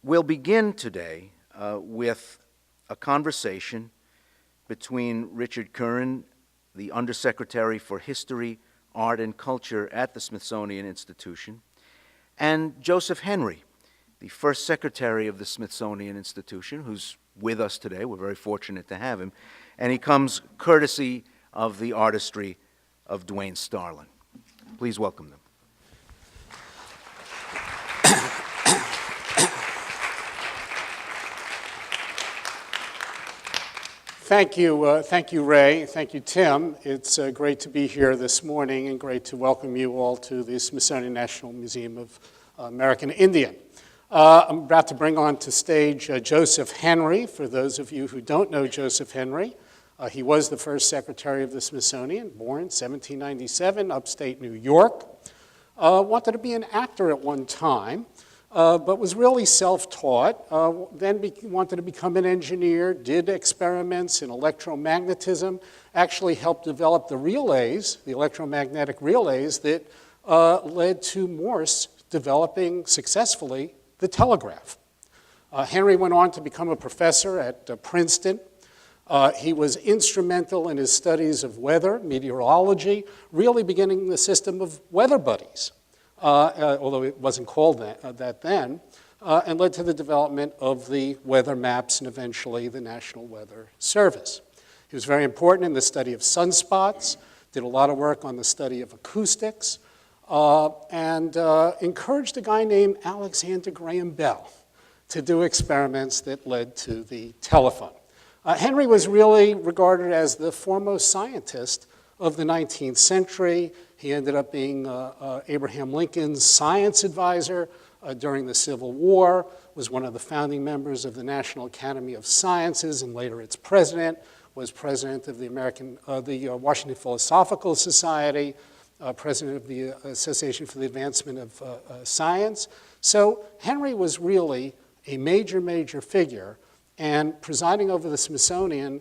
We'll begin today with a conversation between Richard Kurin, the Undersecretary for History, Art, and Culture at the Smithsonian Institution, and Joseph Henry, the first Secretary of the Smithsonian Institution, who's with us today. We're very fortunate to have him. And he comes courtesy of the artistry of Dwane Starlin. Please welcome them. Thank you, Ray. Thank you, Tim. It's great to be here this morning and great to welcome you all to the Smithsonian National Museum of American Indian. I'm about to bring on to stage Joseph Henry. For those of you who don't know Joseph Henry, he was the first Secretary of the Smithsonian, born 1797, upstate New York. Wanted to be an actor at one time. But was really self-taught, then wanted to become an engineer, did experiments in electromagnetism, actually helped develop the relays, the electromagnetic relays that led to Morse developing successfully the telegraph. Henry went on to become a professor at Princeton. He was instrumental in his studies of weather, meteorology, really beginning the system of weather buddies. Although it wasn't called that then, and led to the development of the weather maps and eventually the National Weather Service. He was very important in the study of sunspots, did a lot of work on the study of acoustics, and encouraged a guy named Alexander Graham Bell to do experiments that led to the telephone. Henry was really regarded as the foremost scientist of the 19th century. He ended up being Abraham Lincoln's science advisor during the Civil War, was one of the founding members of the National Academy of Sciences, and later its president, was president of the Washington Philosophical Society, president of the Association for the Advancement of Science. So Henry was really a major figure, and presiding over the Smithsonian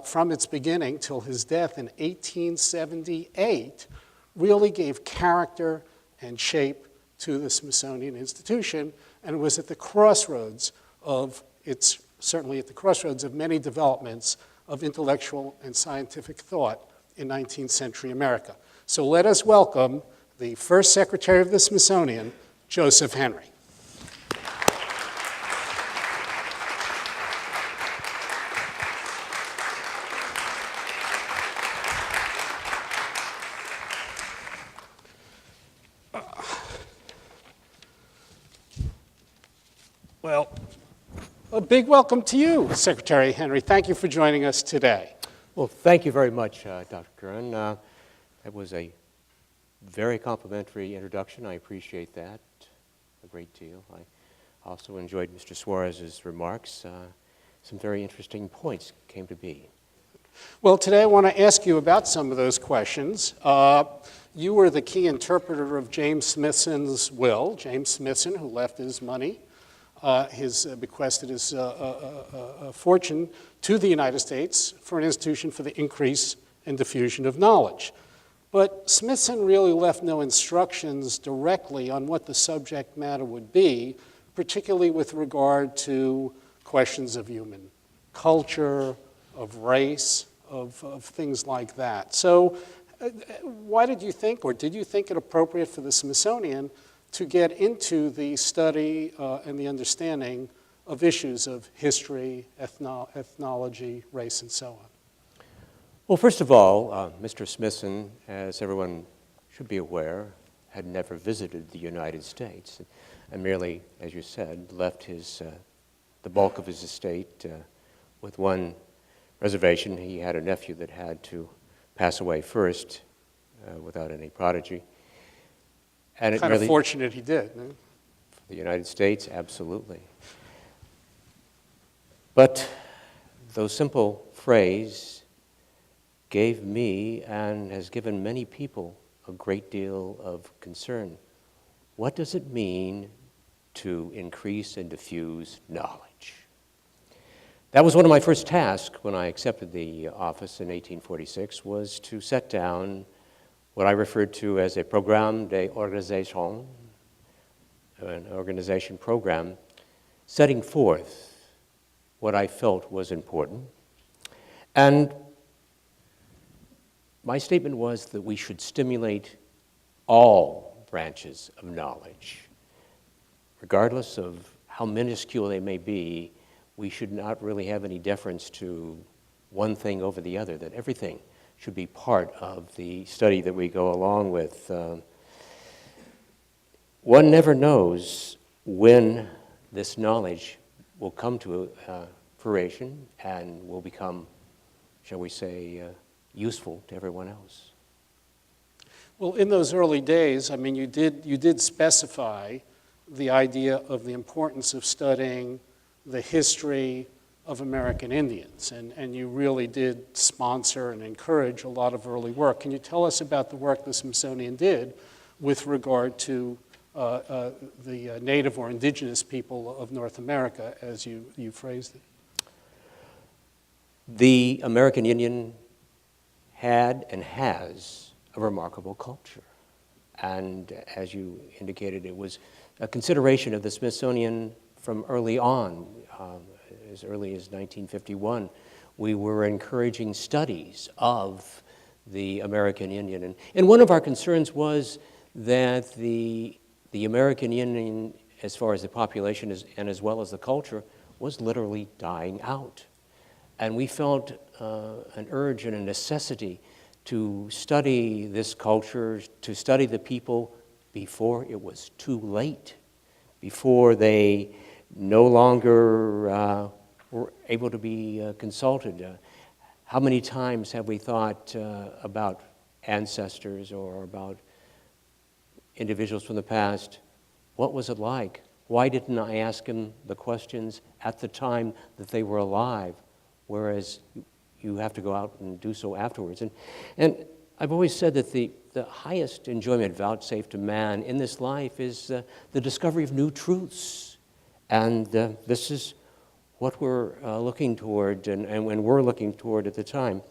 from its beginning till his death in 1878, really gave character and shape to the Smithsonian Institution, and was at the crossroads of certainly at the crossroads of many developments of intellectual and scientific thought in 19th century America. So let us welcome the first Secretary of the Smithsonian, Joseph Henry. Well, a big welcome to you, Secretary Henry. Thank you for joining us today. Well, thank you very much, Dr. Kurin. That was a very complimentary introduction. I appreciate that a great deal. I also enjoyed Mr. Suarez's remarks. Some very interesting points came to be. Well, today I want to ask you about some of those questions. You were the key interpreter of James Smithson's will. James Smithson, who left his money, bequested his fortune to the United States for an institution for the increase and diffusion of knowledge. But Smithson really left no instructions directly on what the subject matter would be, particularly with regard to questions of human culture, of race, of things like that. So why did you think, or did you think it appropriate for the Smithsonian to get into the study and the understanding of issues of history, ethnology, race, and so on? Well, first of all, Mr. Smithson, as everyone should be aware, had never visited the United States and merely, as you said, left the bulk of his estate with one reservation. He had a nephew that had to pass away first without any prodigy. And kind of fortunate he did. For the United States, absolutely. But those simple phrase gave me and has given many people a great deal of concern. What does it mean to increase and diffuse knowledge? That was one of my first tasks when I accepted the office in 1846, was to set down what I referred to as a programme d'organisation, an organization program setting forth what I felt was important. And my statement was that we should stimulate all branches of knowledge. Regardless of how minuscule they may be, we should not really have any deference to one thing over the other, that everything should be part of the study that we go along with. One never knows when this knowledge will come to fruition and will become, shall we say, useful to everyone else. Well, in those early days, I mean, you did specify the idea of the importance of studying the history of American Indians, and you really did sponsor and encourage a lot of early work. Can you tell us about the work the Smithsonian did with regard to the native or indigenous people of North America, as you phrased it? The American Indian had and has a remarkable culture. And as you indicated, it was a consideration of the Smithsonian from early on. As early as 1951, we were encouraging studies of the American Indian. And one of our concerns was that the American Indian, as far as the population and as well as the culture, was literally dying out. And we felt an urge and a necessity to study this culture, to study the people before it was too late, before they no longer were able to be consulted. How many times have we thought about ancestors or about individuals from the past? What was it like? Why didn't I ask them the questions at the time that they were alive, whereas you have to go out and do so afterwards? And I've always said that the highest enjoyment vouchsafed to man in this life is the discovery of new truths. And this is what we're looking toward and when we're looking toward at the time.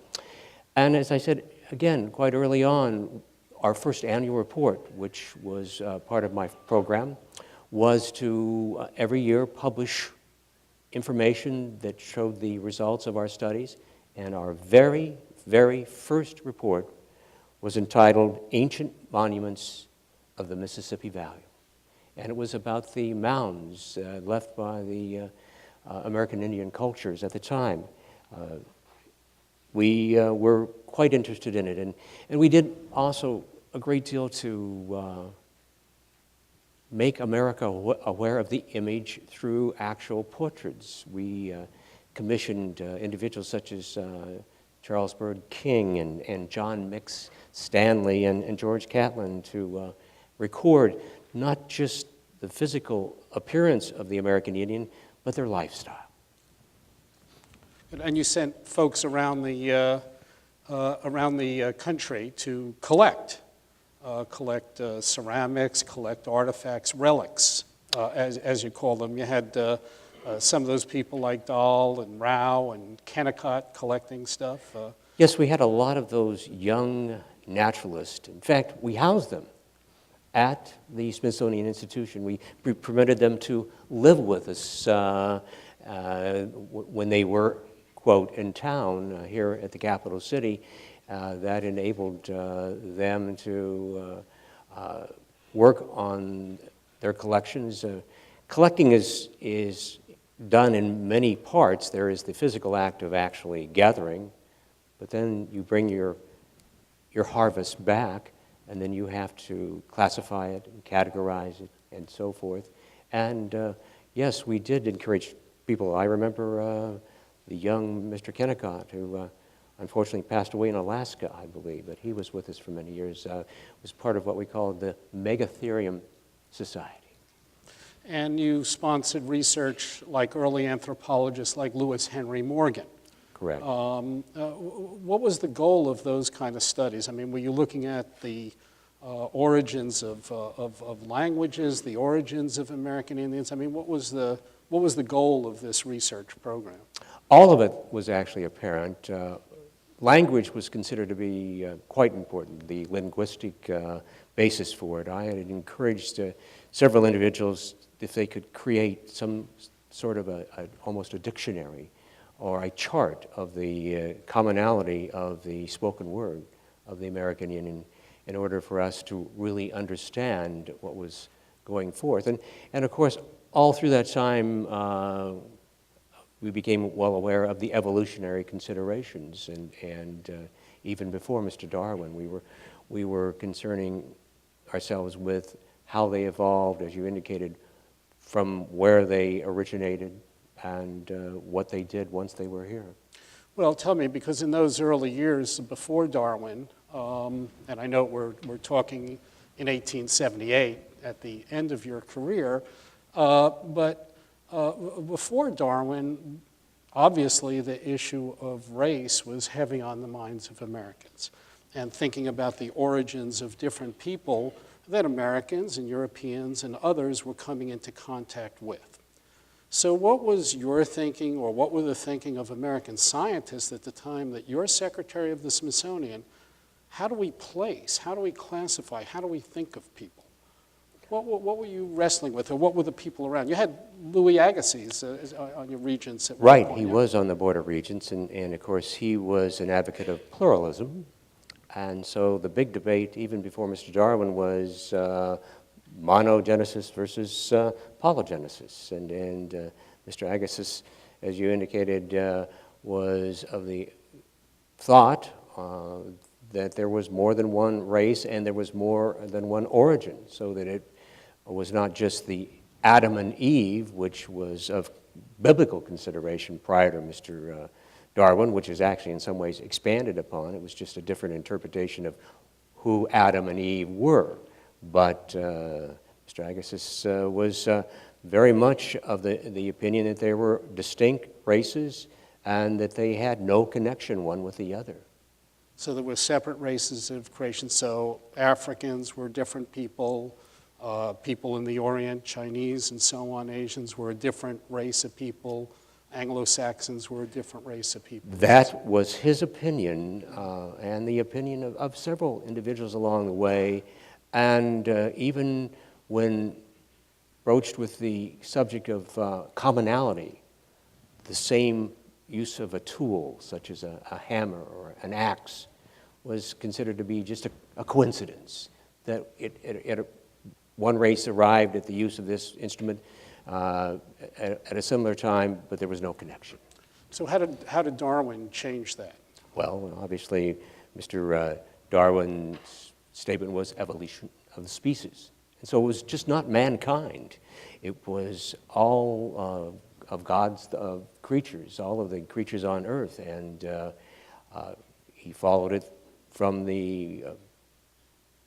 And as I said, again, quite early on, our first annual report, which was part of my program, was to every year publish information that showed the results of our studies. And our very, very first report was entitled Ancient Monuments of the Mississippi Valley. And it was about the mounds left by the American Indian cultures at the time. We were quite interested in it. And we did also a great deal to make America aware of the image through actual portraits. We commissioned individuals such as Charles Bird King and John Mix Stanley and George Catlin to record not just the physical appearance of the American Indian, but their lifestyle. And you sent folks around the country to collect ceramics, collect artifacts, relics, as you call them. You had some of those people like Dahl and Rao and Kennicott collecting stuff. Yes, we had a lot of those young naturalists. In fact, we housed them at the Smithsonian Institution. We permitted them to live with us when they were, quote, in town here at the capital city. That enabled them to work on their collections. Collecting is done in many parts. There is the physical act of actually gathering, but then you bring your harvest back, and then you have to classify it and categorize it and so forth. And yes, we did encourage people. I remember the young Mr. Kennicott, who unfortunately passed away in Alaska, I believe, but he was with us for many years, was part of what we called the Megatherium Society. And you sponsored research like early anthropologists like Lewis Henry Morgan. Correct. What was the goal of those kind of studies? I mean, were you looking at the origins of languages, the origins of American Indians? I mean, what was the goal of this research program? All of it was actually apparent. Language was considered to be quite important, the linguistic basis for it. I had encouraged several individuals, if they could create some sort of almost a dictionary or a chart of the commonality of the spoken word of the American Union in order for us to really understand what was going forth. And of course, all through that time, we became well aware of the evolutionary considerations, and even before Mr. Darwin, we were concerning ourselves with how they evolved, as you indicated, from where they originated and what they did once they were here. Well, tell me, because in those early years before Darwin, and I know we're talking in 1878 at the end of your career, but before Darwin, obviously the issue of race was heavy on the minds of Americans, and thinking about the origins of different people that Americans and Europeans and others were coming into contact with. So what was your thinking, or what were the thinking of American scientists at the time that you're Secretary of the Smithsonian? How do we place, how do we classify, how do we think of people? What were you wrestling with, or what were the people around? You had Louis Agassiz on your regents at one Right, point, he yeah? was on the Board of Regents, and of course he was an advocate of pluralism. And so the big debate, even before Mr. Darwin, was monogenesis versus polygenesis. And Mr. Agassiz, as you indicated, was of the thought that there was more than one race and there was more than one origin, so that it was not just the Adam and Eve, which was of biblical consideration prior to Mr. Darwin, which is actually in some ways expanded upon. It was just a different interpretation of who Adam and Eve were. But Mr. Agassiz was very much of the opinion that there were distinct races and that they had no connection one with the other. So there were separate races of creation. So Africans were different people, people in the Orient, Chinese and so on, Asians were a different race of people, Anglo-Saxons were a different race of people. That was his opinion, and the opinion of several individuals along the way. And even when broached with the subject of commonality, the same use of a tool, such as a hammer or an axe, was considered to be just a coincidence, that one race arrived at the use of this instrument at a similar time, but there was no connection. So how did Darwin change that? Well, obviously, Mr. Darwin's statement was evolution of the species. And so it was just not mankind. It was all of God's creatures, all of the creatures on earth. And he followed it from the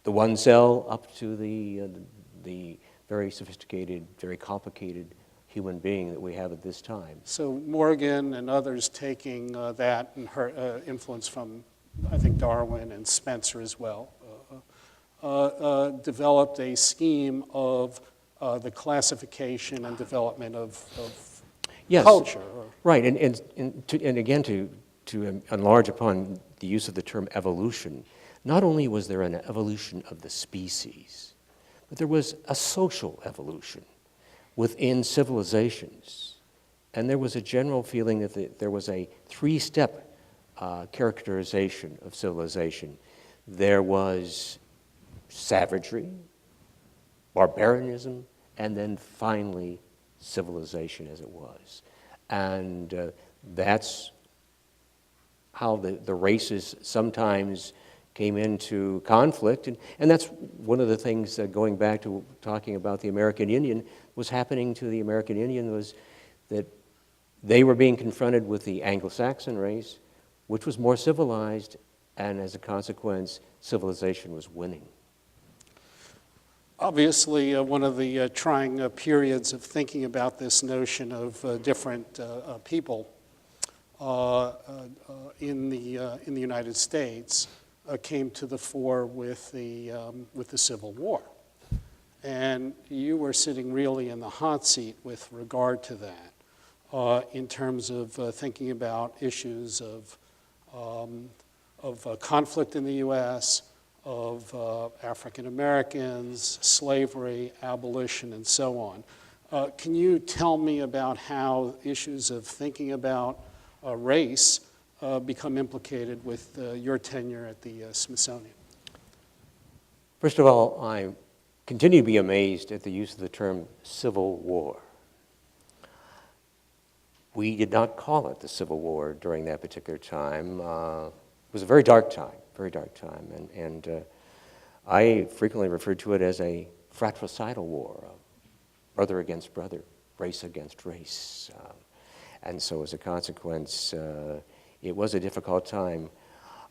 one cell up to the very sophisticated, very complicated human being that we have at this time. So Morgan and others taking that and her influence from, I think, Darwin and Spencer as well, developed a scheme of the classification and development of Yes, culture. right, and again, to enlarge upon the use of the term evolution, not only was there an evolution of the species, but there was a social evolution within civilizations. And there was a general feeling that there was a three-step characterization of civilization. There was savagery, barbarianism, and then finally civilization as it was. And that's how the races sometimes came into conflict. And that's one of the things, going back to talking about the American Indian, was happening to the American Indian was that they were being confronted with the Anglo-Saxon race, which was more civilized, and as a consequence, civilization was winning. Obviously, one of the trying periods of thinking about this notion of different people in the United States came to the fore with the Civil War. And you were sitting really in the hot seat with regard to that in terms of thinking about issues of conflict in the U.S., of African Americans, slavery, abolition, and so on. Can you tell me about how issues of thinking about race become implicated with your tenure at the Smithsonian? First of all, I continue to be amazed at the use of the term Civil War. We did not call it the Civil War during that particular time. It was a very dark time, and I frequently referred to it as a fratricidal war, brother against brother, race against race. And so as a consequence, it was a difficult time.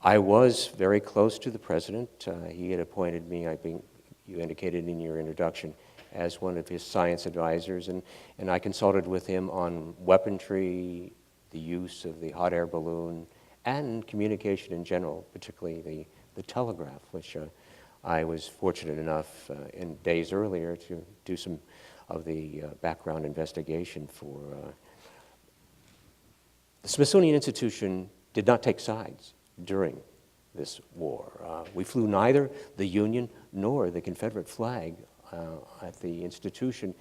I was very close to the president. He had appointed me, I think you indicated in your introduction, as one of his science advisors, and I consulted with him on weaponry, the use of the hot air balloon, and communication in general, particularly the telegraph, which I was fortunate enough in days earlier to do some of the background investigation for. The Smithsonian Institution did not take sides during this war. We flew neither the Union nor the Confederate flag at the institution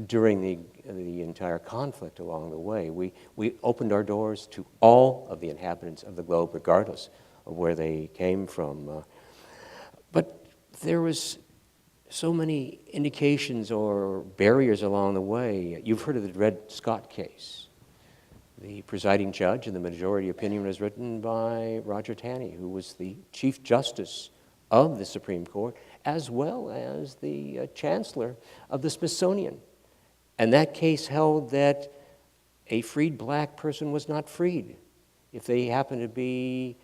during the entire conflict along the way. We opened our doors to all of the inhabitants of the globe, regardless of where they came from. But there was so many indications or barriers along the way. You've heard of the Dred Scott case. The presiding judge and the majority opinion was written by Roger Taney, who was the Chief Justice of the Supreme Court, as well as the Chancellor of the Smithsonian. And that case held that a freed black person was not freed if they happened to be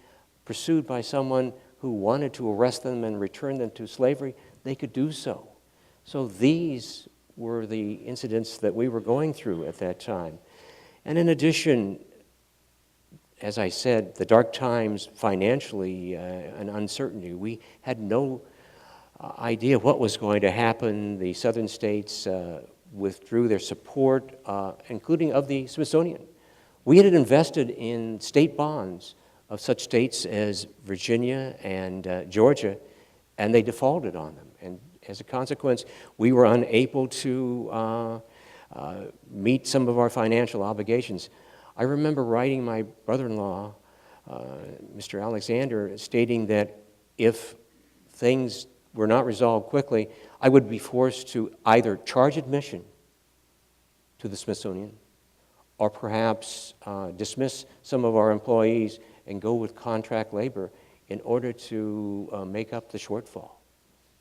pursued by someone who wanted to arrest them and return them to slavery. They could do so. So these were the incidents that we were going through at that time. And in addition, as I said, the dark times financially and uncertainty. We had no idea what was going to happen. The southern states withdrew their support, including of the Smithsonian. We had invested in state bonds of such states as Virginia and Georgia, and they defaulted on them. And as a consequence, we were unable to meet some of our financial obligations. I remember writing my brother-in-law, Mr. Alexander, stating that if things were not resolved quickly, I would be forced to either charge admission to the Smithsonian or perhaps dismiss some of our employees and go with contract labor in order to make up the shortfall.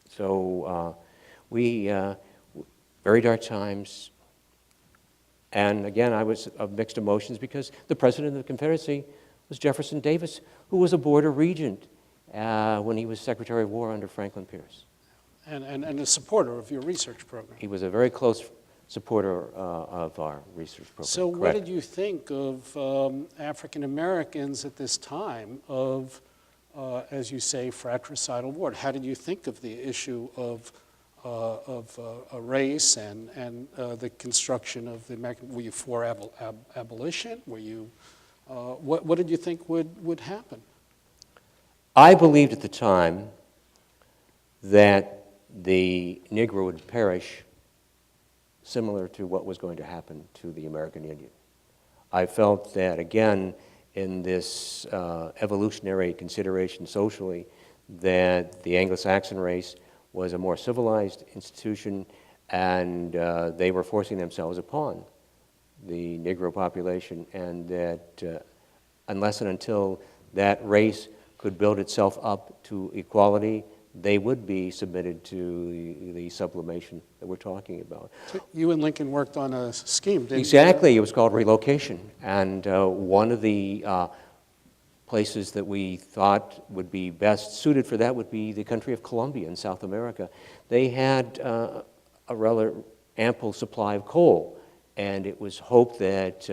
So very dark times. And again, I was of mixed emotions because the president of the Confederacy was Jefferson Davis, who was a border regent when he was Secretary of War under Franklin Pierce. And a supporter of your research program. He was a very close supporter of our research program. So Correct. what did you think of African Americans at this time of, as you say, fratricidal war? How did you think of the issue of race and the construction of the American? Were you for abolition? Were you? What did you think would happen? I believed at the time that the Negro would perish similar to what was going to happen to the American Indian. I felt that, again, in this evolutionary consideration socially, that the Anglo-Saxon race was a more civilized institution, and they were forcing themselves upon the Negro population, and that unless and until that race could build itself up to equality, they would be submitted to the sublimation that we're talking about. So you and Lincoln worked on a scheme, didn't you? Exactly. It was called relocation, and one of the places that we thought would be best suited for that would be the country of Colombia in South America. They had a rather ample supply of coal, and it was hoped that,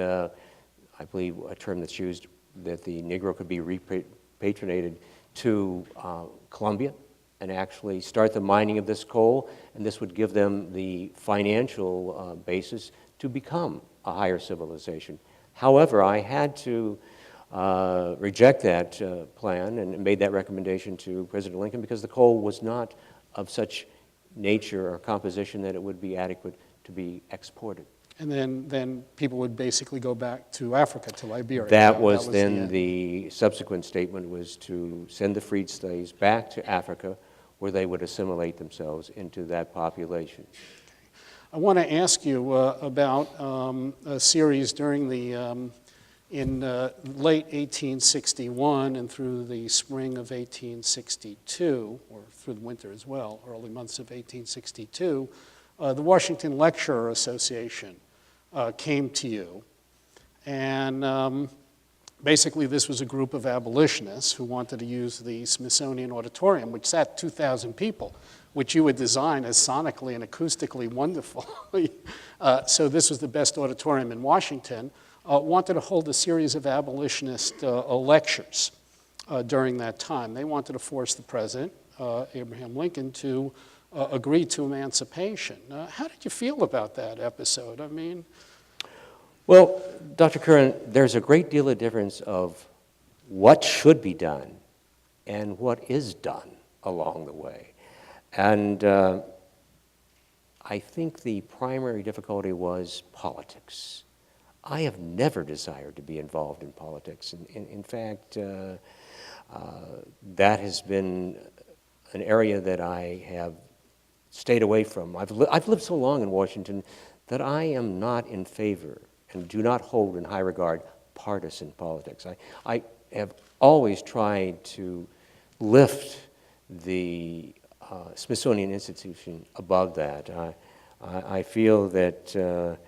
I believe a term that's used, that the Negro could be repatriated to Colombia and actually start the mining of this coal, and this would give them the financial basis to become a higher civilization. However, I had to reject that plan and made that recommendation to President Lincoln because the coal was not of such nature or composition that it would be adequate to be exported. And then people would basically go back to Africa, to Liberia. That was the then end. the subsequent statement was to send the freed slaves back to Africa where they would assimilate themselves into that population. I want to ask you about a series during the, in late 1861 and through the spring of 1862, or through the winter as well, early months of 1862, the Washington Lecturer Association came to you. And basically this was a group of abolitionists who wanted to use the Smithsonian Auditorium, which sat 2,000 people, which you would design as sonically and acoustically wonderful. So this was the best auditorium in Washington. Wanted to hold a series of abolitionist lectures during that time. They wanted to force the president, Abraham Lincoln, to agree to emancipation. How did you feel about that episode? I mean... Well, Dr. Kurin, there's a great deal of difference of what should be done and what is done along the way. And I think the primary difficulty was politics. I have never desired to be involved in politics. In fact, that has been an area that I have stayed away from. I've lived so long in Washington that I am not in favor and do not hold in high regard partisan politics. I have always tried to lift the Smithsonian Institution above that. I feel that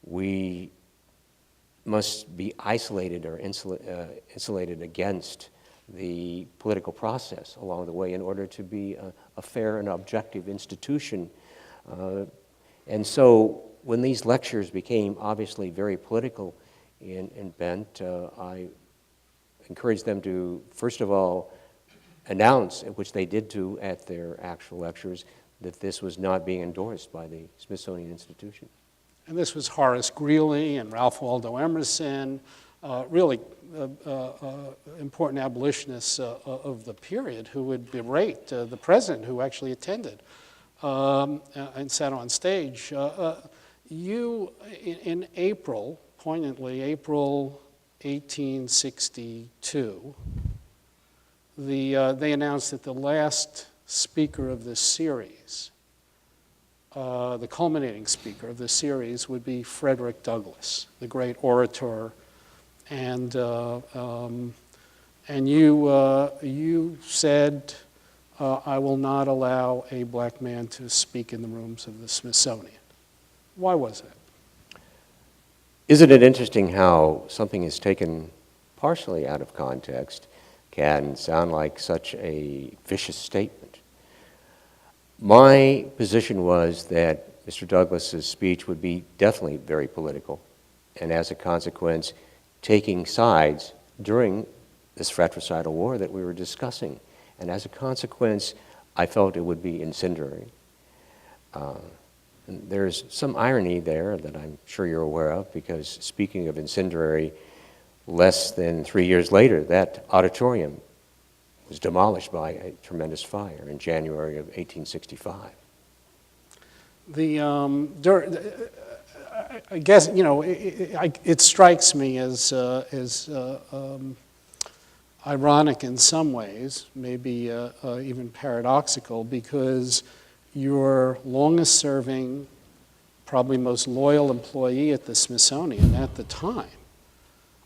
we must be isolated or insulated against the political process along the way in order to be a fair and objective institution. And so when these lectures became obviously very political in bent, I encouraged them to, first of all, announce, which they did do at their actual lectures, that this was not being endorsed by the Smithsonian Institution. And this was Horace Greeley and Ralph Waldo Emerson, really important abolitionists of the period who would berate the president who actually attended and sat on stage. You, in April, poignantly, April 1862, they announced that the last speaker of this series, the culminating speaker of this series, would be Frederick Douglass, the great orator. And you said, I will not allow a black man to speak in the rooms of the Smithsonian. Why was that? Isn't it interesting how something is taken partially out of context can sound like such a vicious statement? My position was that Mr. Douglas's speech would be definitely very political, and as a consequence, taking sides during this fratricidal war that we were discussing. And as a consequence, I felt it would be incendiary. And there's some irony there that I'm sure you're aware of, because speaking of incendiary, less than 3 years later, that auditorium was demolished by a tremendous fire in January of 1865. I guess, you know, it strikes me as ironic in some ways, maybe even paradoxical, because your longest serving, probably most loyal employee at the Smithsonian at the time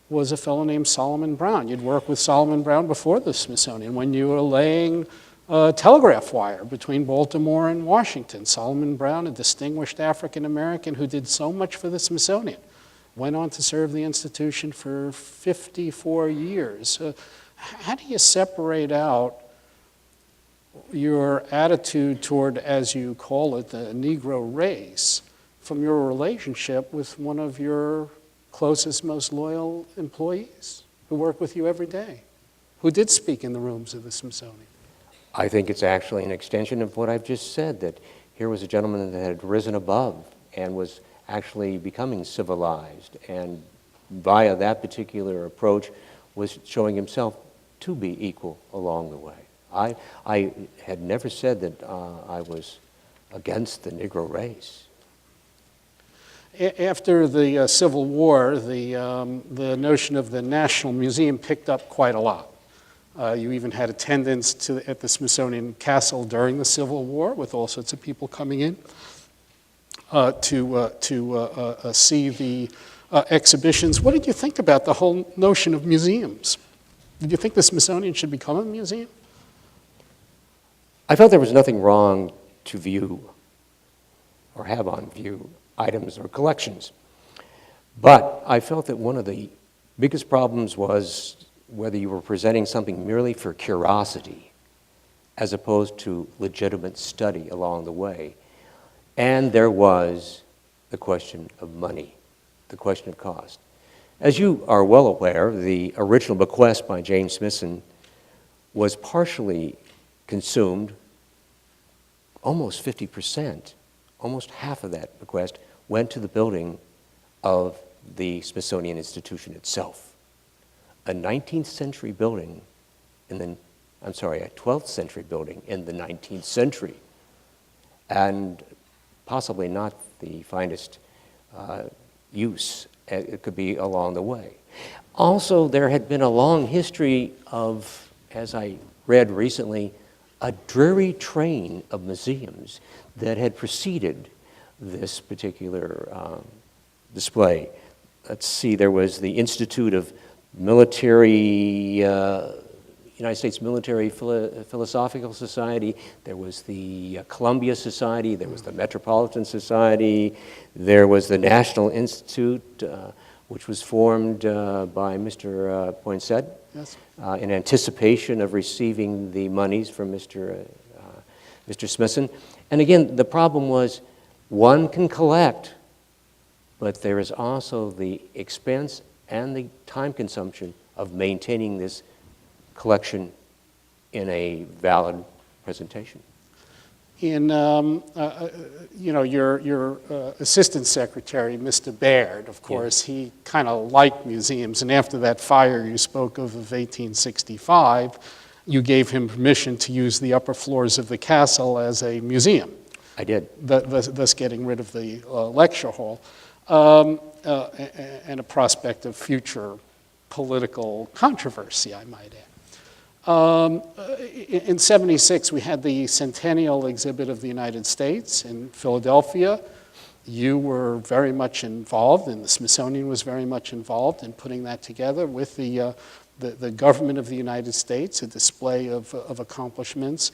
was a fellow named Solomon Brown. You'd worked with Solomon Brown before the Smithsonian when you were laying a telegraph wire between Baltimore and Washington. Solomon Brown, a distinguished African American who did so much for the Smithsonian, went on to serve the institution for 54 years. How do you separate out your attitude toward, as you call it, the Negro race, from your relationship with one of your closest, most loyal employees who work with you every day, who did speak in the rooms of the Smithsonian? I think it's actually an extension of what I've just said, that here was a gentleman that had risen above and was actually becoming civilized, and via that particular approach was showing himself to be equal along the way. I had never said that I was against the Negro race. After the Civil War, the notion of the National Museum picked up quite a lot. You even had attendance at the Smithsonian Castle during the Civil War, with all sorts of people coming in to see the exhibitions. What did you think about the whole notion of museums? Did you think the Smithsonian should become a museum? I felt there was nothing wrong to view or have on view items or collections. But I felt that one of the biggest problems was whether you were presenting something merely for curiosity as opposed to legitimate study along the way. And there was the question of money, the question of cost. As you are well aware, the original bequest by James Smithson was partially consumed, almost 50%, almost half of that bequest went to the building of the Smithsonian Institution itself. A 19th century building a 12th century building in the 19th century, and possibly not the finest use it could be along the way. Also, there had been a long history of, as I read recently, a dreary train of museums that had preceded this particular display. Let's see, there was the Institute of Military, United States Military Philosophical Society, there was the Columbia Society, there was the Metropolitan Society, there was the National Institute, which was formed by Mr. Poinsett, Yes. in anticipation of receiving the monies from Mr. Smithson. And again, the problem was one can collect, but there is also the expense and the time consumption of maintaining this collection in a valid presentation. In your assistant secretary, Mr. Baird, of course, he kind of liked museums, and after that fire you spoke of 1865, you gave him permission to use the upper floors of the castle as a museum. I did. Thus getting rid of the lecture hall, and a prospect of future political controversy, I might add. In '76, we had the Centennial Exhibit of the United States in Philadelphia. You were very much involved, and the Smithsonian was very much involved in putting that together with the government of the United States, a display of accomplishments.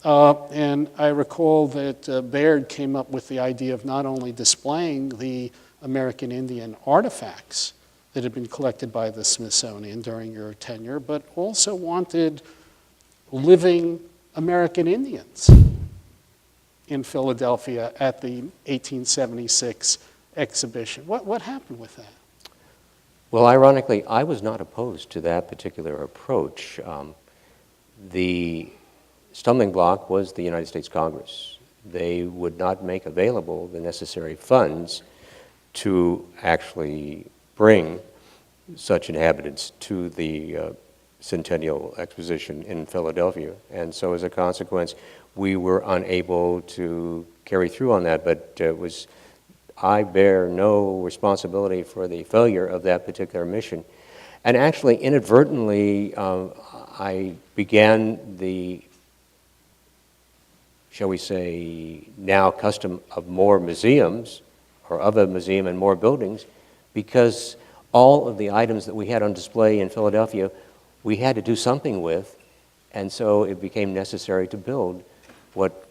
And I recall that Baird came up with the idea of not only displaying the American Indian artifacts that had been collected by the Smithsonian during your tenure, but also wanted living American Indians in Philadelphia at the 1876 exhibition. What happened with that? Well, ironically, I was not opposed to that particular approach. The stumbling block was the United States Congress. They would not make available the necessary funds to actually bring such inhabitants to the Centennial Exposition in Philadelphia. And so as a consequence, we were unable to carry through on that, but I bear no responsibility for the failure of that particular mission. And actually, inadvertently, I began the, shall we say, now custom of more museums, or of a museum and more buildings, because all of the items that we had on display in Philadelphia, we had to do something with, and so it became necessary to build what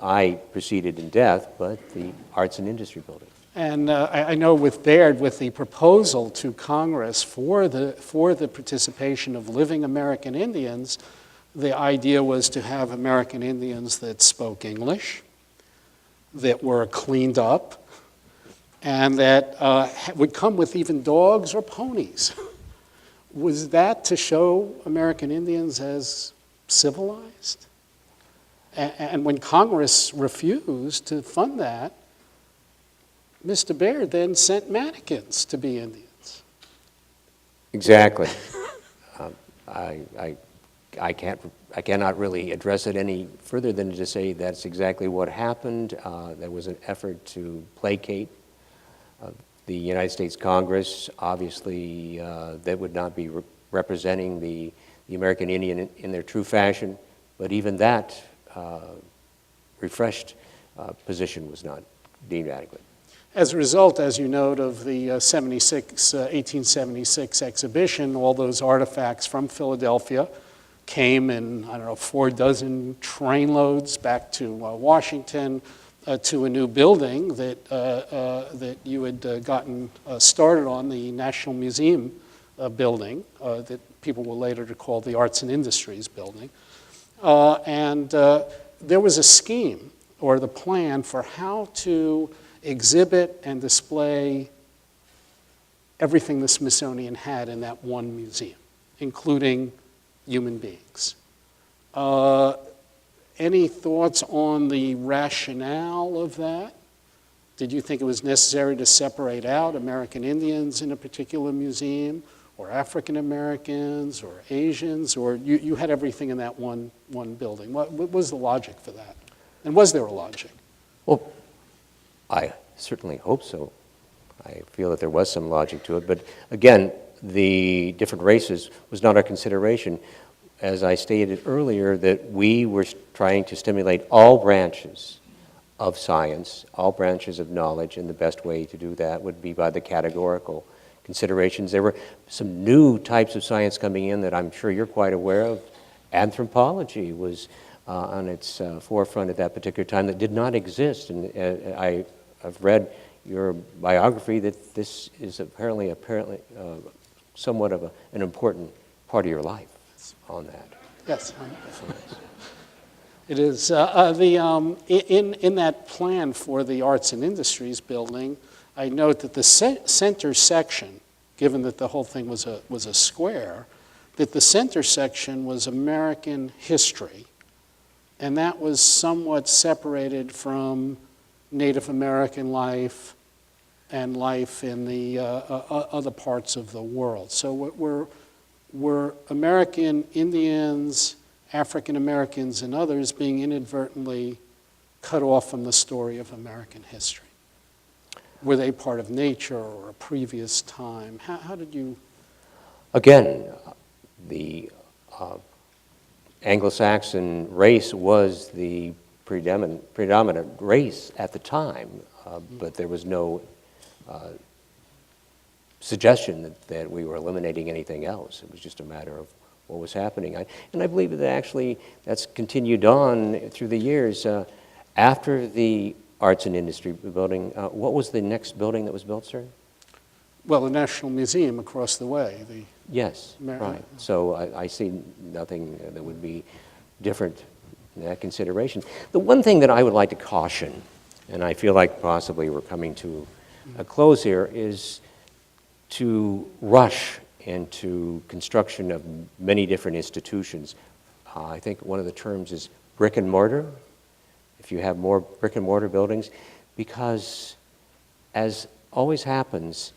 I preceded in death, but the Arts and Industry Building. And I know with Baird, with the proposal to Congress for the participation of living American Indians, the idea was to have American Indians that spoke English, that were cleaned up, and that would come with even dogs or ponies. Was that to show American Indians as civilized? And when Congress refused to fund that, Mr. Baird then sent mannequins to be Indians. Exactly. I I cannot really address it any further than to say that's exactly what happened. There was an effort to placate the United States Congress. Obviously, that would not be representing the American Indian in their true fashion, but even that refreshed position was not deemed adequate. As a result, as you note, of the 1876 exhibition, all those artifacts from Philadelphia came in, 4 dozen trainloads back to Washington to a new building that you had gotten started on, the National Museum building that people will later call the Arts and Industries building. And there was a scheme or the plan for how to exhibit and display everything the Smithsonian had in that one museum, including human beings. Any thoughts on the rationale of that? Did you think it was necessary to separate out American Indians in a particular museum, or African Americans, or Asians, or you had everything in that one building? What was the logic for that? And was there a logic? Well, I certainly hope so. I feel that there was some logic to it, but again, the different races was not our consideration. As I stated earlier, that we were trying to stimulate all branches of science, all branches of knowledge, and the best way to do that would be by the categorical considerations. There were some new types of science coming in that I'm sure you're quite aware of. Anthropology was on its forefront at that particular time that did not exist, and I've read your biography that this is apparently somewhat of an important part of your life on that. Yes. It is. In that plan for the Arts and Industries building, I note that the center section, given that the whole thing was a square, that the center section was American history, and that was somewhat separated from Native American life and life in the other parts of the world. So were American Indians, African Americans, and others being inadvertently cut off from the story of American history? Were they part of nature or a previous time? How did you? Again, the Anglo-Saxon race was the predominant race at the time, but there was no suggestion that we were eliminating anything else. It was just a matter of what was happening. And I believe that actually that's continued on through the years. After the Arts and Industry building, what was the next building that was built, sir? Well, the National Museum across the way. Yes, right. So I see nothing that would be different in that consideration. The one thing that I would like to caution, and I feel like possibly we're coming to a close here, is to rush into construction of many different institutions. I think one of the terms is brick and mortar. If you have more brick and mortar buildings, because as always happens,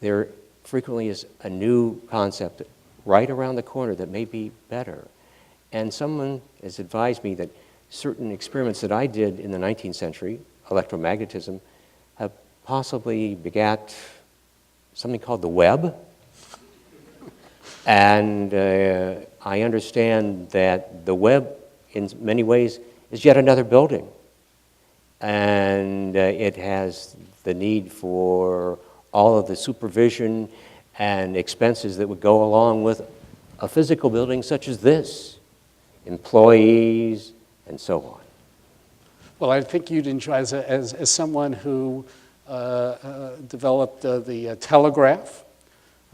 there frequently is a new concept right around the corner that may be better. And someone has advised me that certain experiments that I did in the 19th century, electromagnetism, have possibly begat something called the web. And I understand that the web, in many ways, is yet another building. And it has the need for all of the supervision and expenses that would go along with a physical building such as this, employees, and so on. Well, I think you'd enjoy, as someone who developed the telegraph,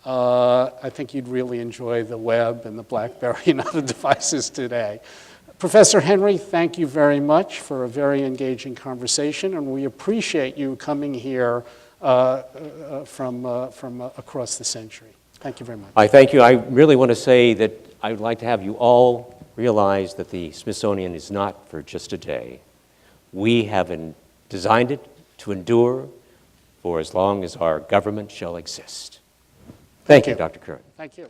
I think you'd really enjoy the web and the BlackBerry and other devices today. Professor Henry, thank you very much for a very engaging conversation, and we appreciate you coming here from across the century. Thank you very much. I thank you. I really want to say that I would like to have you all realize that the Smithsonian is not for just a day. We have designed it to endure for as long as our government shall exist. Thank you, Dr. Kurin. Thank you.